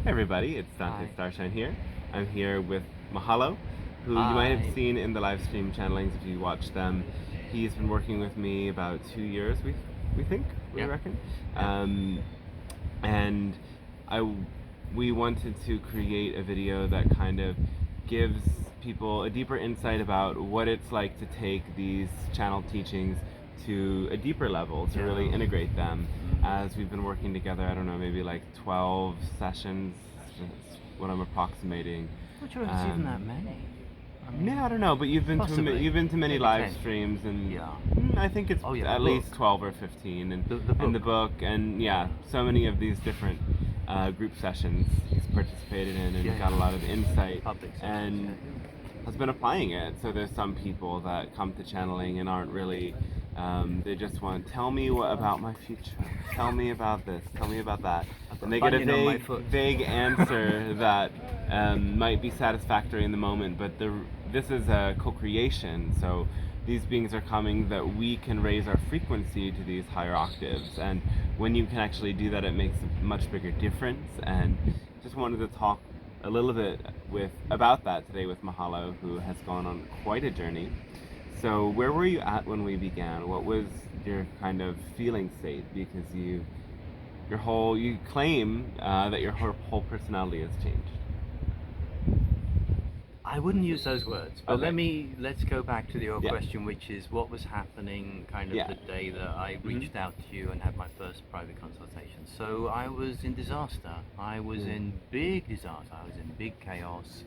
Hey everybody, it's Dante Hi. Starshine here. I'm here with Mahalo, who you might have Hi. seen in the live stream channelings if you watch them. He's been working with me about 2 years, we Yep. reckon. Yep. Um, and I, we wanted to create a video that kind of gives people a deeper insight about what it's like to take these channel teachings to a deeper level, to really Yeah. integrate them. Mm. As we've been working together, I don't know, maybe like 12 sessions, is what I'm approximating. Not sure if it's even that Um, many. I yeah, I mean, don't know, but possibly. you've been to many Maybe live 10. streams, and Yeah. I think it's Oh, yeah, the at least book. 12 or 15, The and the book. book, and yeah, Yeah. so many of these different group sessions he's participated in Yeah, and got a yeah. lot of insight, Public sessions, yeah. and has been applying it. So there's some people that come to channeling and aren't really. They just want, tell me about my future. Tell me about this. Tell me about that. I've got And a they get a bunion on my foot. vague answer that might be satisfactory in the moment, but this is a co-creation. So these beings are coming that we can raise our frequency to these higher octaves. And when you can actually do that, it makes a much bigger difference. And just wanted to talk a little bit about that today with Mahalo, who has gone on quite a journey. So where were you at when we began? What was your kind of feeling state? Because you claim that your whole personality has changed. I wouldn't use those words, but Okay. let's go back to your Yeah. question, which is what was happening kind of Yeah. the day that I Mhm. reached out to you and had my first private consultation. So I was in disaster. I was in big disaster. I was in big chaos.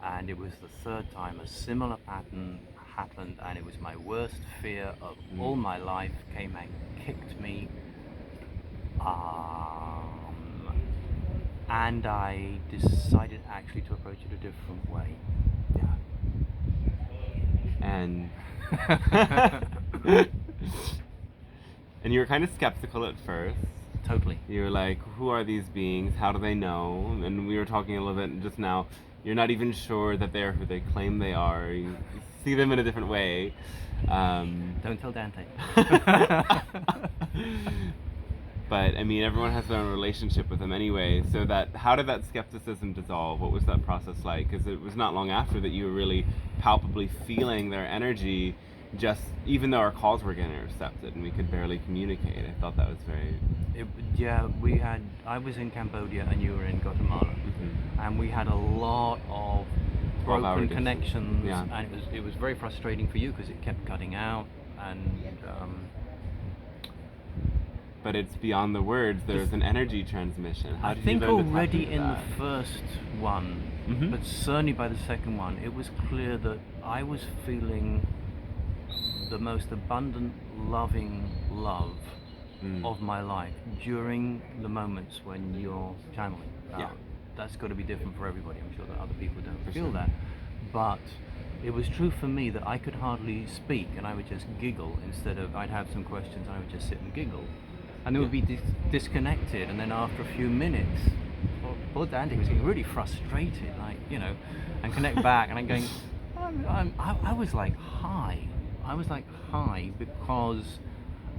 And it was the third time a similar pattern happened, and it was my worst fear of all my life came and kicked me. And I decided actually to approach it a different way. And Yeah. and you were kind of skeptical at first. Totally. You were like, who are these beings? How do they know? And we were talking a little bit just now. You're not even sure that they're who they claim they are. You see them in a different way. Don't tell Dante. But I mean, everyone has their own relationship with them anyway. So how did that skepticism dissolve? What was that process like? Because it was not long after that you were really palpably feeling their energy. Just even though our calls were getting intercepted and we could barely communicate, I felt that was very. Yeah, I was in Cambodia and you were in Guatemala, and we had a lot of 12-hour broken distance. Connections, Yeah. and it was very frustrating for you because it kept cutting out, and But it's beyond the words. There's an energy transmission. How I did you think learn to tap already into in the that? first one, Mhm. but certainly by the second one, it was clear that I was feeling the most abundant, loving love of my life during the moments when you're channeling. Yeah. That's got to be different for everybody. I'm sure that other people don't feel sure. that. But it was true for me that I could hardly speak, and I would just giggle instead of, I'd have some questions and I would just sit and giggle. And they would be disconnected, and then after a few minutes, poor Dandy was getting really frustrated, like, and connect back, and I'm going, I was like high. I was like high because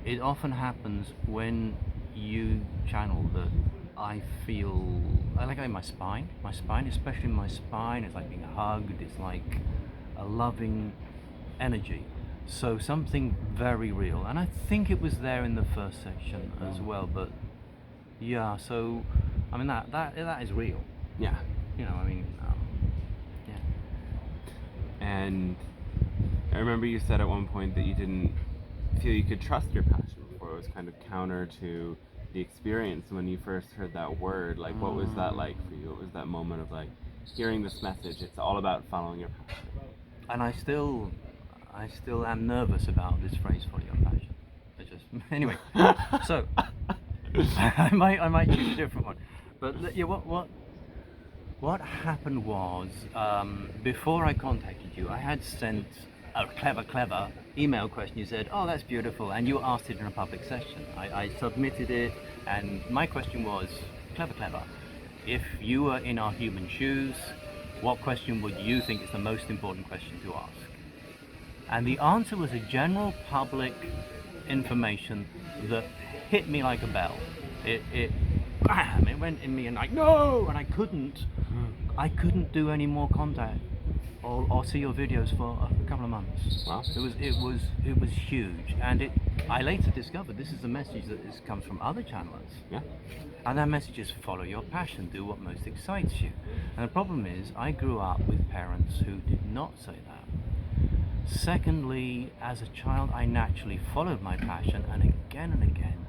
it often happens when you channel that I feel, I like in my spine, especially my spine, is like being hugged, it's like a loving energy. So something very real, and I think it was there in the first section as well. But yeah, so I mean that is real. Yeah. I mean, yeah. And I remember you said at one point that you didn't feel you could trust your passion before. It was kind of counter to the experience when you first heard that word. Like, what was that like for you? What was that moment of like hearing this message? It's all about following your passion. And I still am nervous about this phrase, follow your passion. I just anyway. So I might choose a different one. But yeah, what happened was, before I contacted you, I had sent a clever email question. You said, oh, that's beautiful, and you asked it in a public session. I submitted it, and my question was, clever, if you were in our human shoes, what question would you think is the most important question to ask? And the answer was a general public information that hit me like a bell. It went in me and like, no, and I couldn't do any more contact or see your videos for a couple of months. Wow. It was huge, and I later discovered this is a message that comes from other channelers. Yeah. And that message is follow your passion, do what most excites you. And the problem is, I grew up with parents who did not say that. Secondly, as a child, I naturally followed my passion, and again,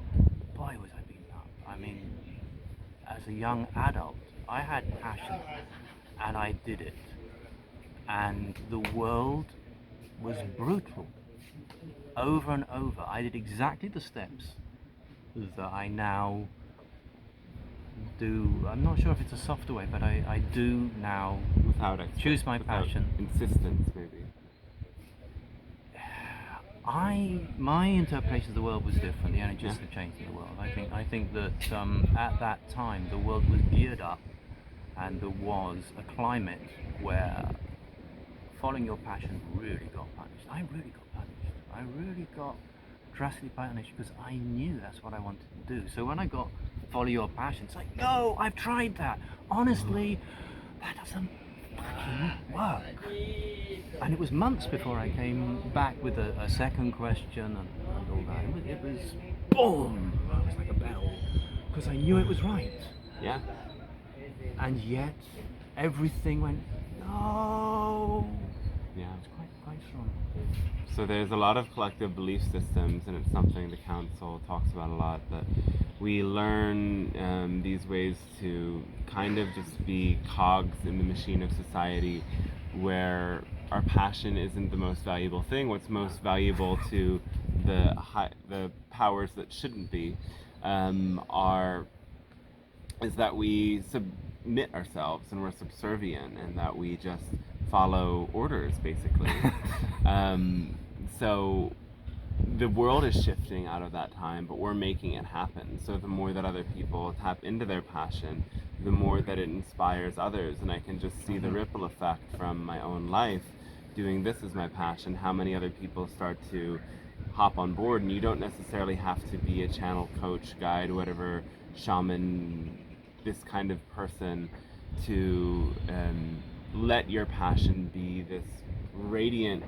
boy, was I beaten up. I mean, as a young adult, I had passion, and I did it. And the world was brutal. Over and over, I did exactly the steps that I now do. I'm not sure if it's a softer way, but I do now choose my passion. Insistence, maybe. My interpretation of the world was different. The energy just had changed in the world. I think that at that time the world was geared up, and there was a climate where following your passion really got punished. I really got punished. I really got drastically punished because I knew that's what I wanted to do. So when I got follow your passion, it's like, no, I've tried that. Honestly, that doesn't fucking work. And it was months before I came back with a second question and all that. It was boom! It was like a bell. Because I knew it was right. Yeah. And yet, everything went, no! Yeah. It's quite strong. So there's a lot of collective belief systems, and it's something the council talks about a lot, that we learn these ways to kind of just be cogs in the machine of society, where our passion isn't the most valuable thing. What's most valuable to the powers that shouldn't be is that we submit ourselves and we're subservient, and that we just follow orders, basically. So the world is shifting out of that time, but we're making it happen. So the more that other people tap into their passion, the more that it inspires others. And I can just see the ripple effect from my own life. Doing this as my passion, how many other people start to hop on board. And you don't necessarily have to be a channel coach, guide, whatever, shaman, this kind of person to let your passion be this radiant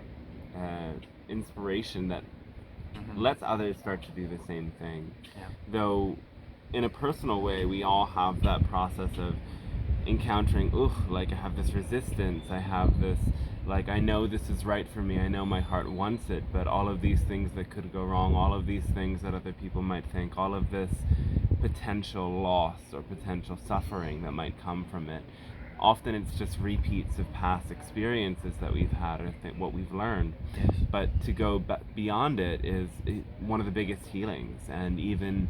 inspiration that lets others start to do the same thing. Yeah. Though in a personal way, we all have that process of encountering, like I have this resistance, I have this, like I know this is right for me, I know my heart wants it, but all of these things that could go wrong, all of these things that other people might think, all of this potential loss or potential suffering that might come from it. Often it's just repeats of past experiences that we've had, or what we've learned. Yes. But to go beyond it is one of the biggest healings. And even,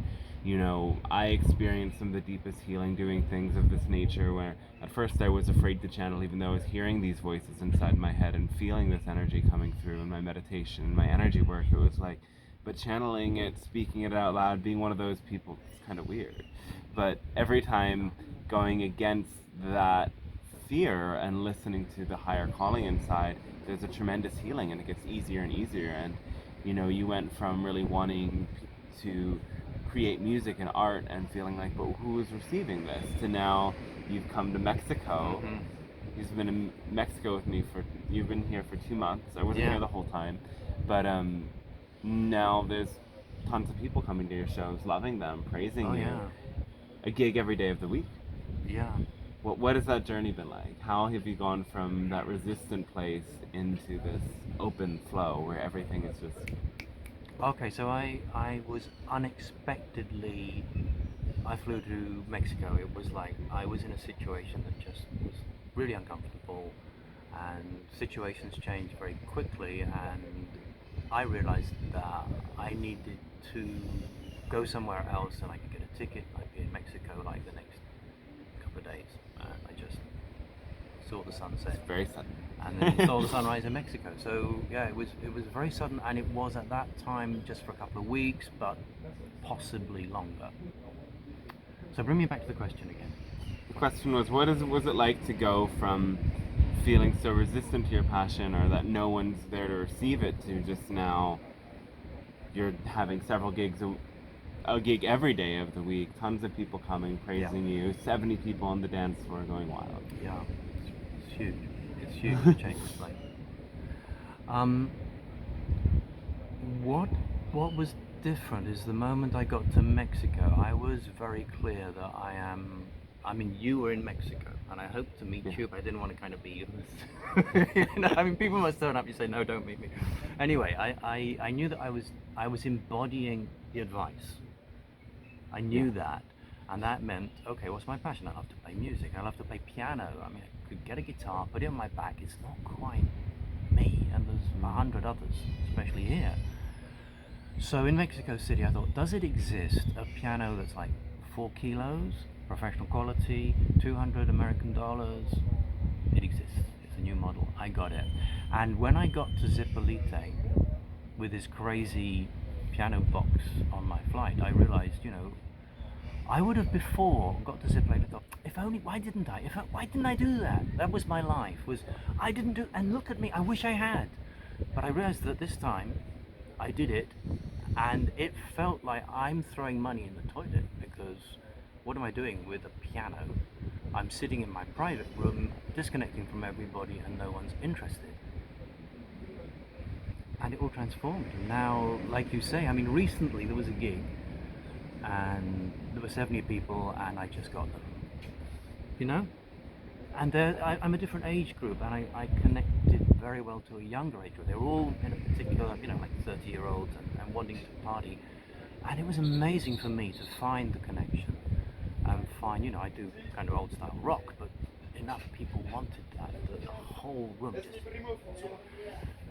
I experienced some of the deepest healing doing things of this nature, where at first I was afraid to channel, even though I was hearing these voices inside my head and feeling this energy coming through in my meditation and my energy work. It was like, but channeling it, speaking it out loud, being one of those people, it's kind of weird. But every time going against that fear and listening to the higher calling inside, there's a tremendous healing, and it gets easier and easier. And you went from really wanting to create music and art and feeling like, but who is receiving this, to now you've come to Mexico. You've been in Mexico with me you've been here for 2 months. I wasn't here the whole time, but now there's tons of people coming to your shows, loving them, praising you. Yeah. A gig every day of the week. Yeah. What has that journey been like? How have you gone from that resistant place into this open flow where everything is just... Okay, so I was unexpectedly, I flew to Mexico. It was like I was in a situation that just was really uncomfortable, and situations changed very quickly, and I realized that I needed to go somewhere else, and I could get a ticket. I'd be in Mexico like the next couple of days. I just saw the sunset. It's very sudden. And then saw the sunrise in Mexico. So yeah, it was very sudden, and it was at that time just for a couple of weeks, but possibly longer. So bring me back to the question again. The question was, was it like to go from feeling so resistant to your passion, or that no one's there to receive it, to just now you're having several gigs a gig every day of the week, tons of people coming, praising you, 70 people on the dance floor going wild. Yeah, it's huge. It's huge. It changes life. What was different is the moment I got to Mexico, I was very clear that I mean, you were in Mexico, and I hoped to meet you, but I didn't want to kind of be you. I mean, people must turn up. You say, no, don't meet me. Anyway, I knew that I was embodying the advice. I knew that, and that meant, okay, what's my passion? I love to play music. I love to play piano. I mean, I could get a guitar, put it on my back. It's not quite me, and there's 100 others, especially here. So in Mexico City, I thought, does it exist a piano that's like 4 kilos, professional quality, 200 American dollars? It exists. It's a new model. I got it. And when I got to Zipolite with this crazy piano box on my flight, I realized, I would have before got to Zipolite and thought, why didn't I do that? That was my life, I didn't do, and look at me, I wish I had. But I realized that this time, I did it, and it felt like I'm throwing money in the toilet, because what am I doing with a piano? I'm sitting in my private room, disconnecting from everybody, and no one's interested. And it all transformed. And now, like you say, I mean, recently there was a gig, and there were 70 people, and I just got them. And I'm a different age group, and I connected very well to a younger age group. They were all in a particular, like 30-year-olds and wanting to party. And it was amazing for me to find the connection and find, I do kind of old style rock, but enough people wanted that, the whole room just...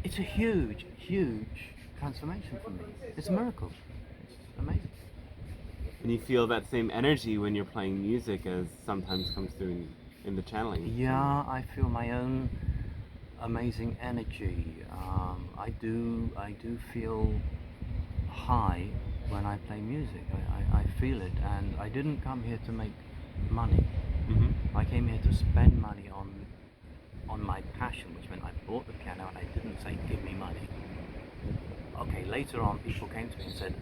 It's a huge, huge transformation for me. It's a miracle. It's amazing. And you feel that same energy when you're playing music as sometimes comes through in the channeling. Yeah, I feel my own amazing energy. I do feel high when I play music. I feel it, and I didn't come here to make money. I came here to spend money on my passion, which meant I bought the piano, and I didn't say, give me money. Okay, later on people came to me and said,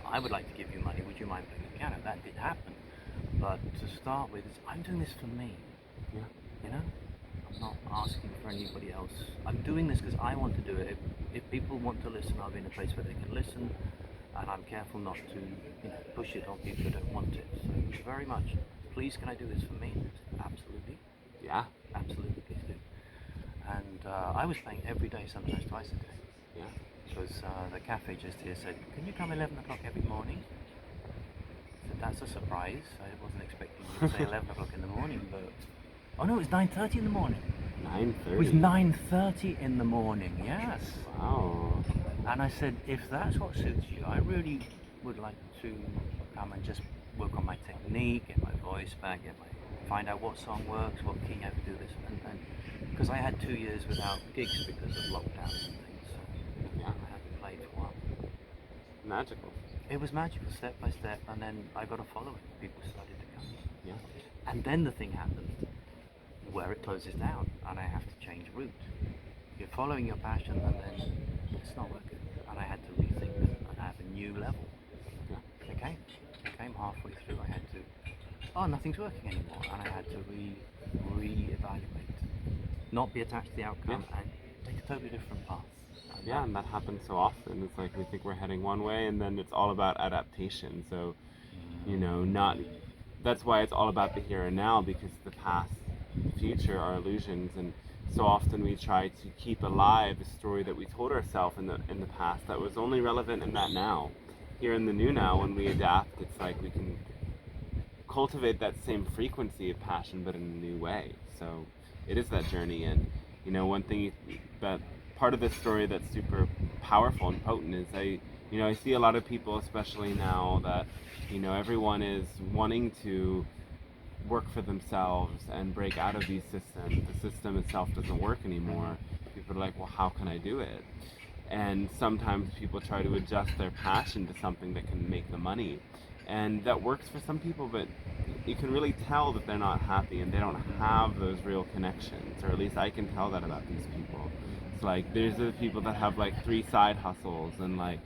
I would like to give you money, would you mind playing the piano? That did happen. But to start with, I'm doing this for me. I'm not asking for anybody else. I'm doing this because I want to do it. If people want to listen, I'll be in a place where they can listen, and I'm careful not to push it on people who don't want it. So very much, please, can I do this for me? Absolutely. Yeah. Absolutely, please do. And I was playing every day, sometimes twice a day. Yeah. Because the cafe just here said, can you come 11 o'clock every morning? I said, that's a surprise. I wasn't expecting you to say 11 o'clock in the morning, but... Oh no, it was 9:30 in the morning. 9:30? It was 9:30 in the morning, yes. Wow. And I said, if that's what suits you, I really would like to come and just work on my technique, get my voice back, find out what song works, what key I have to do this, and because I had 2 years without gigs because of lockdowns and things, so I hadn't played for a while. Magical. It was magical, step by step, and then I got a following. People started to come. Yeah. And then the thing happened where it closes down, and I have to change route. You're following your passion, and then it's not working. And I had to rethink it and have a new level. Yeah. It came halfway through. I had to, nothing's working anymore, and I had to re-evaluate. Not be attached to the outcome, and take a totally different path. And that happens so often. It's like we think we're heading one way, and then it's all about adaptation. So, that's why it's all about the here and now, because the past, the future are illusions, and so often we try to keep alive a story that we told ourselves in the past that was only relevant in that now. Here in the new now, when we adapt, it's like we can cultivate that same frequency of passion, but in a new way. So it is that journey, and one thing that part of this story that's super powerful and potent is I see a lot of people, especially now, that everyone is wanting to work for themselves and break out of these systems. The system itself doesn't work anymore. People are like, well, how can I do it? And sometimes people try to adjust their passion to something that can make them money. And that works for some people, but you can really tell that they're not happy and they don't have those real connections, or at least I can tell that about these people. It's like, there's the people that have like 3 side hustles and like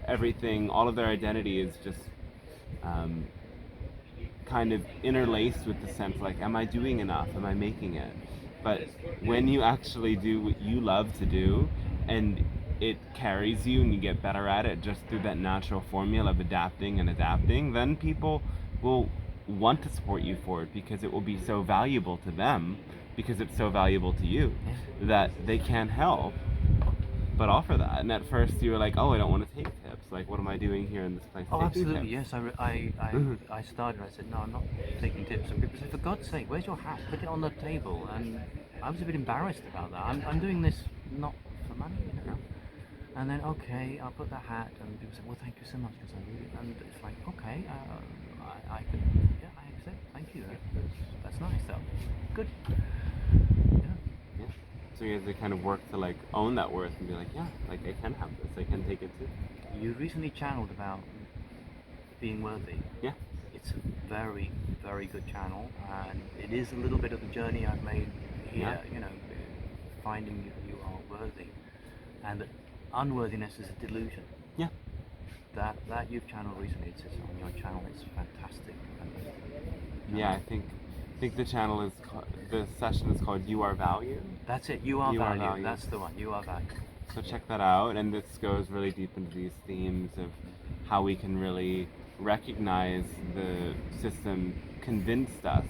everything, all of their identity is just kind of interlaced with the sense like, am I doing enough? Am I making it? But when you actually do what you love to do, and it carries you and you get better at it just through that natural formula of adapting and adapting, then people will want to support you for it because it will be so valuable to them, because it's so valuable to you, that they can't help but offer that. And at first you were like, oh, I don't want to take tips. Like, what am I doing here in this place? Oh, taking absolutely, tips? yes. I started, I said, no, I'm not taking tips. And people said, for God's sake, where's your hat? Put it on the table. And I was a bit embarrassed about that. I'm doing this not for money, you know. And then, okay, I'll put the hat, and people say, well, thank you so much, because I really, and it's like, okay, I could, yeah, I accept, thank you, that's nice, though. Good. Yeah. So you have to kind of work to like own that worth and be like, yeah, like I can have this, I can take it too. You recently channeled about being worthy. Yeah. It's a very, very good channel, and it is a little bit of the journey I've made here, you know, finding you are worthy, and that unworthiness is a delusion. Yeah. That you've channeled recently, it's on your channel, it's fantastic. Yeah, I think the channel is the session is called You Are Value. That's it. You are You Are value. Value. That's the one. You are value. So check that out, and this goes really deep into these themes of how we can really recognize the system convinced us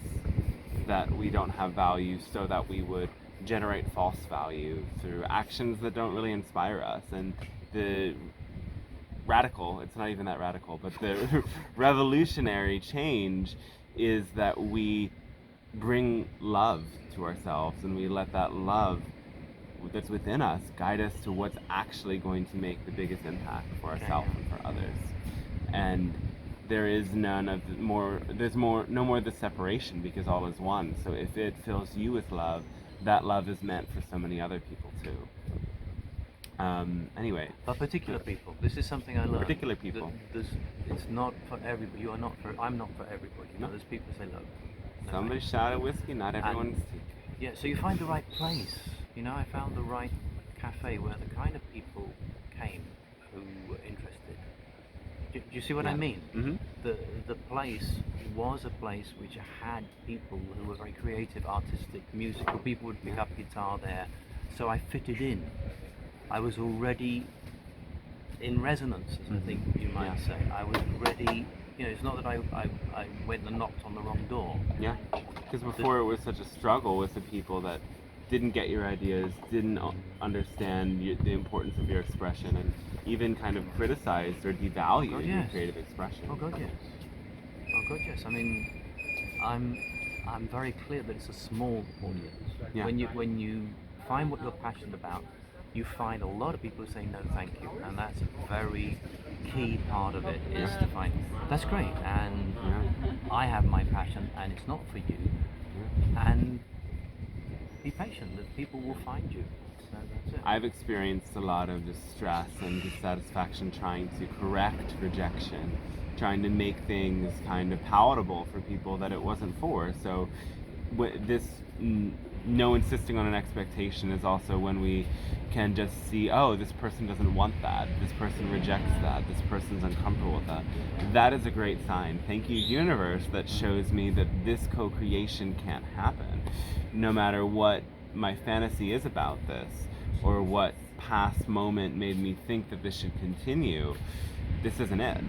that we don't have value, so that we would generate false value through actions that don't really inspire us. And the radical, it's not even that radical, but the revolutionary change is that we bring love to ourselves, and we let that love that's within us guide us to what's actually going to make the biggest impact for ourselves and for others. And there is no more the separation, because all is one. So if it fills you with love, that love is meant for so many other people too. Anyway. But particular people. This is something I learned. Particular people. It's not for everybody. You are not for. I'm not for everybody. You know, No. there's people say, look. Somebody shot at whiskey, not everyone's tea. Yeah, so you find the right place. You know, I found the right cafe where the kind of people came who were interested. Do you see what I mean? Mm-hmm. The place was a place which had people who were very creative, artistic, musical. People would pick up guitar there. So I fitted in. I was already in resonance, as I think you might say. I was ready. You know, it's not that I went and knocked on the wrong door. Yeah, because before it was such a struggle with the people that didn't get your ideas, didn't understand the importance of your expression, and even kind of criticized or devalued your creative expression. Oh God, yes. Oh God, yes. I mean, I'm very clear that it's a small audience. Yeah. When you find what you're passionate about, you find a lot of people who say no, thank you, and that's a very key part of it. Is to find that's great, and I have my passion, and it's not for you, and be patient. That people will find you. So that's it. I've experienced a lot of distress and dissatisfaction trying to correct rejection, trying to make things kind of palatable for people that it wasn't for. So this no insisting on an expectation is also when we can just see, oh, this person doesn't want that, this person rejects that, this person's uncomfortable with that. That is a great sign. Thank you, universe, that shows me that this co-creation can't happen. No matter what my fantasy is about this, or what past moment made me think that this should continue, this isn't it.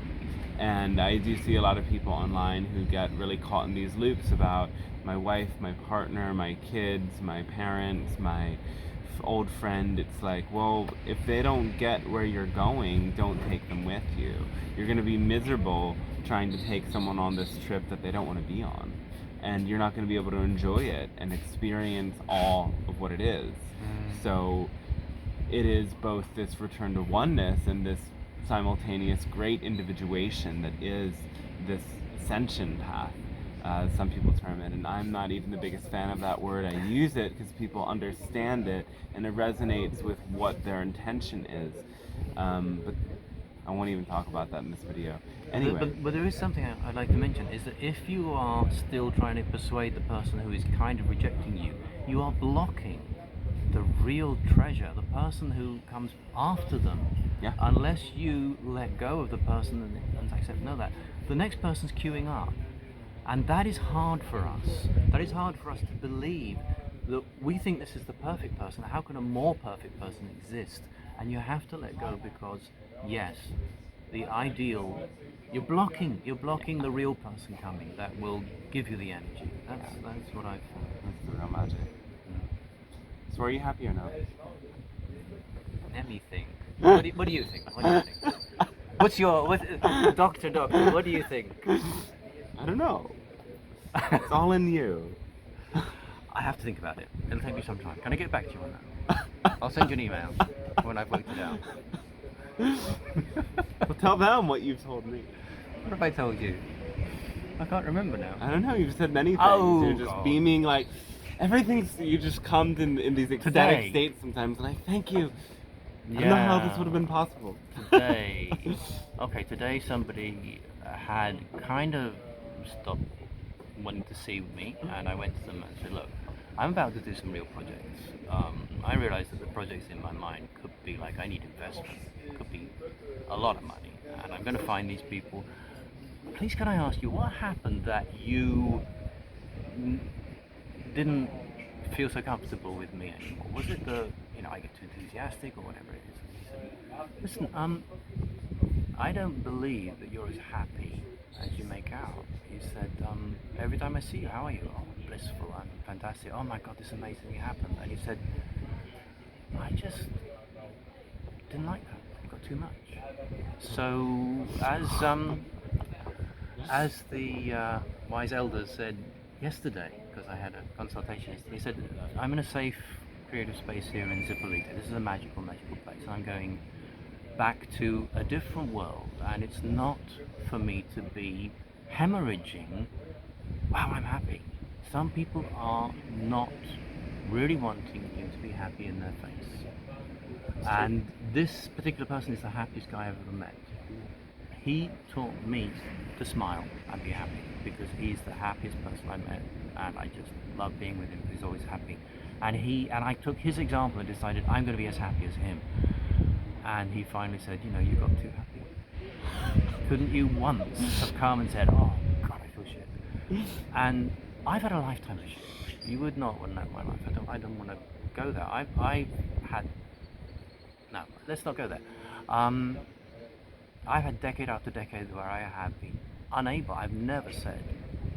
And I do see a lot of people online who get really caught in these loops about my wife, my partner, my kids, my parents, my old friend. It's like, well, if they don't get where you're going, don't take them with you. You're going to be miserable trying to take someone on this trip that they don't want to be on. And you're not going to be able to enjoy it and experience all of what it is. So it is both this return to oneness and this simultaneous great individuation that is this ascension path. Some people term it, and I'm not even the biggest fan of that word. I use it because people understand it and it resonates with what their intention is. But I won't even talk about that in this video. Anyway. But there is something I'd like to mention, is that if you are still trying to persuade the person who is kind of rejecting you, you are blocking the real treasure, the person who comes after them. Yeah. Unless you let go of the person and accept, no, that the next person's queuing up. And that is hard for us. That is hard for us to believe that we think this is the perfect person. How can a more perfect person exist? And you have to let go, because yes, the ideal, you're blocking the real person coming that will give you the energy. That's what I found. That's the real magic. So are you happy or not? Let me think. What do you think? What do you think? Doctor, what do you think? I don't know. It's all in you. I have to think about it. It'll take me some time. Can I get back to you on that? I'll send you an email when I've worked it out. Well, tell them what you've told me. What have I told you? I can't remember now. I don't know. You've said many things. Oh, You're just God. beaming like everything's. You just come in these ecstatic Today. states sometimes. Like, thank you. I don't know how this would have been possible. Today somebody had kind of stopped wanting to see me, and I went to them and said, look, I'm about to do some real projects. I realized that the projects in my mind could be like, I need investment, could be a lot of money, and I'm going to find these people. Please, can I ask you, what happened that you didn't feel so comfortable with me anymore? Was it I get too enthusiastic or whatever it is? And he said, listen, I don't believe that you're as happy as you make out. He said, every time I see you, how are you? Oh, blissful and fantastic. Oh my God, this amazing happened. And he said, I just didn't like that. It got too much. So as the wise elders said yesterday, because I had a consultation yesterday, he said, I'm in a safe creative space here in Zippolita. This is a magical place. I'm going back to a different world, and it's not for me to be hemorrhaging, wow, I'm happy. Some people are not really wanting you to be happy in their face. And this particular person is the happiest guy I've ever met. He taught me to smile and be happy, because he's the happiest person I met, and I just love being with him because he's always happy. And I took his example and decided I'm going to be as happy as him. And he finally said, you got too happy. Couldn't you once have come and said, oh God, I feel shit. And I've had a lifetime of shit. You would not want to know my life. I don't want to go there. I've had, no, let's not go there. I've had decade after decade where I have been unable, I've never said,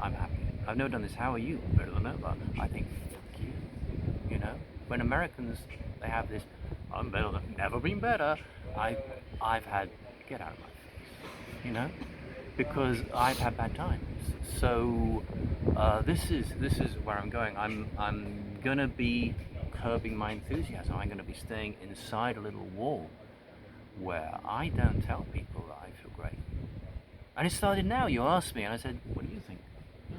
I'm happy. I've never done this, how are you? Better than ever. I think, fuck you. When Americans, they have this, I'm better than, never been better. I've had, get out of my face, because I've had bad times. So this is where I'm going. I'm gonna be curbing my enthusiasm. I'm gonna be staying inside a little wall where I don't tell people that I feel great. And it started now. You asked me, and I said, what do you think?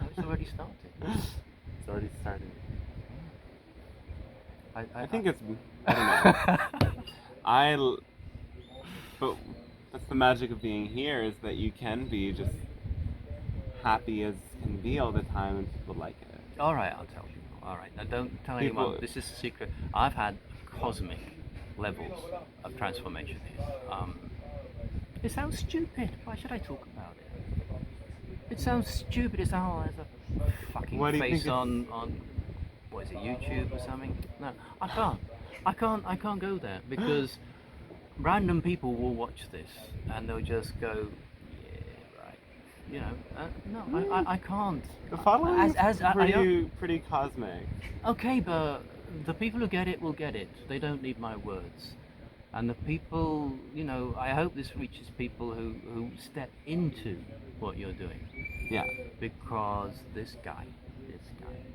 It's already started. It's already started. I think it's, I don't know. But that's the magic of being here, is that you can be just happy as can be all the time, and people like it. All right, I'll tell people. All right, now don't tell anyone. This is a secret. I've had cosmic levels of transformation here. It sounds stupid. Why should I talk about it? It sounds stupid. It sounds like a fucking face on what is it, YouTube or something? No, I can't go there, because random people will watch this and they'll just go, yeah, right. No, I can't. The following is pretty cosmic. Okay, but the people who get it will get it. They don't need my words. And the people, I hope this reaches people who step into what you're doing. Yeah. Because this guy, is amazing.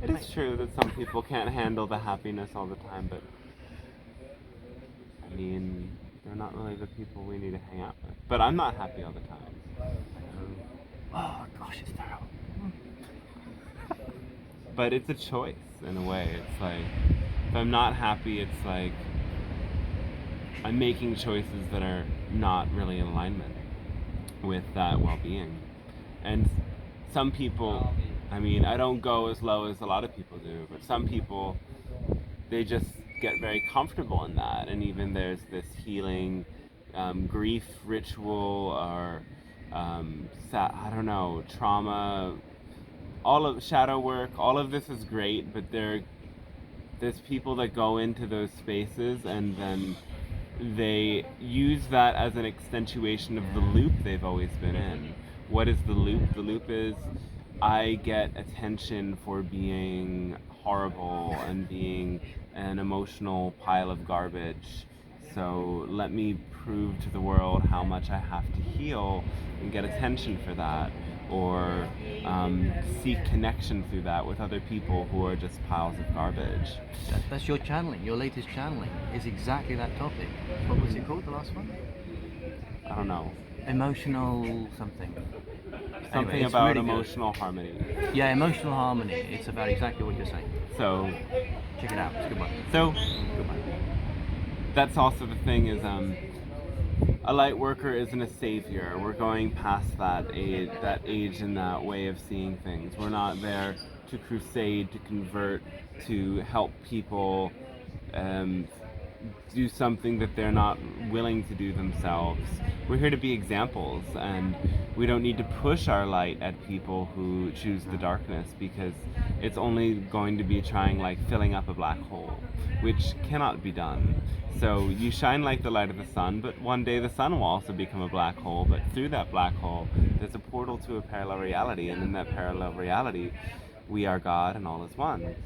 It is true that some people can't handle the happiness all the time, but I mean, they're not really the people we need to hang out with. But I'm not happy all the time. Oh gosh, it's terrible. But it's a choice in a way. It's like, if I'm not happy, it's like I'm making choices that are not really in alignment with that well-being. And some people, I mean, I don't go as low as a lot of people do, but some people, they just get very comfortable in that. And even there's this healing grief ritual, or I don't know, trauma, all of shadow work, all of this is great, but there's people that go into those spaces and then they use that as an accentuation of the loop they've always been in. What is the loop? The loop is, I get attention for being horrible and being an emotional pile of garbage. So let me prove to the world how much I have to heal and get attention for that, or seek connection through that with other people who are just piles of garbage. That's your channeling. Your latest channeling is exactly that topic. What was it called, the last one? I don't know. Emotional something. Something Anyway, it's about really good. emotional harmony. Yeah, emotional harmony. It's about exactly what you're saying. So Check it out. It's a good one. So Good one. that's also the thing, is a light worker isn't a savior. We're going past that age and that way of seeing things. We're not there to crusade, to convert, to help people do something that they're not willing to do themselves. We're here to be examples, and we don't need to push our light at people who choose the darkness, because it's only going to be trying like filling up a black hole, which cannot be done. So you shine like the light of the sun, but one day the sun will also become a black hole, but through that black hole there's a portal to a parallel reality, and in that parallel reality we are God and all is one.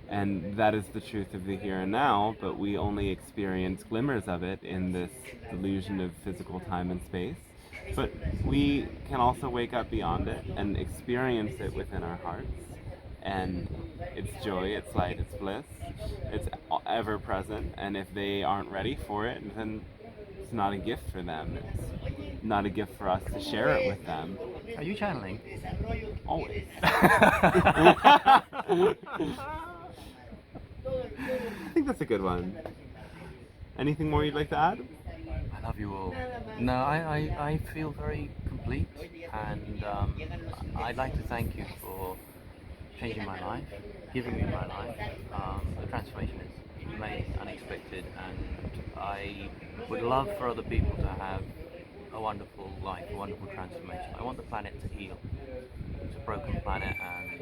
And that is the truth of the here and now, but we only experience glimmers of it in this delusion of physical time and space. But we can also wake up beyond it and experience it within our hearts. And it's joy, it's light, it's bliss, it's ever present. And if they aren't ready for it, then it's not a gift for them. It's not a gift for us to share it with them. Are you channeling? Always. I think that's a good one. Anything more you'd like to add? I love you all. No, I feel very complete, and I'd like to thank you for changing my life, giving me my life. The transformation is amazing, unexpected, and I would love for other people to have a wonderful life, a wonderful transformation. I want the planet to heal. It's a broken planet, and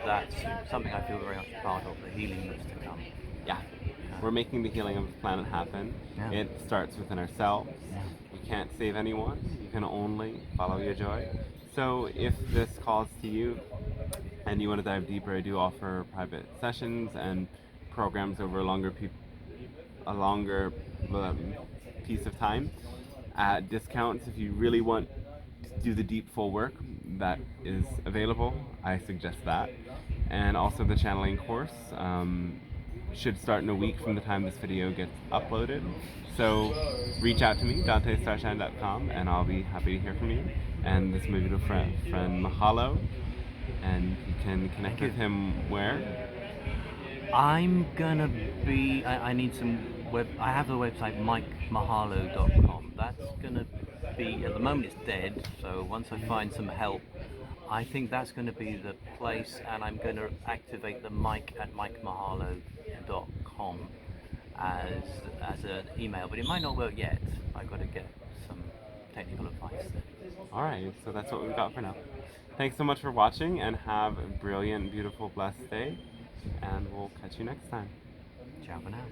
that's something I feel very much a part of, the healing that's to come. Yeah. We're making the healing of the planet happen. Yeah. It starts within ourselves. Yeah. You can't save anyone. You can only follow your joy. So if this calls to you and you want to dive deeper, I do offer private sessions and programs over a longer piece of time at discounts. If you really want to do the deep full work, that is available. I suggest that. And also the channeling course should start in a week from the time this video gets uploaded. So reach out to me, DanteStarshine.com, and I'll be happy to hear from you. And this is my beautiful friend Mahalo, and you can connect with him where? I'm gonna be. I need some web. I have the website MikeMahalo.com. That's gonna be. At the moment, it's dead. So once I find some help, I think that's going to be the place, and I'm going to activate the Mike at MikeMahalo.com as an email, but it might not work yet. I've got to get some technical advice there. Alright, so that's what we've got for now. Thanks so much for watching, and have a brilliant, beautiful, blessed day, and we'll catch you next time. Ciao for now.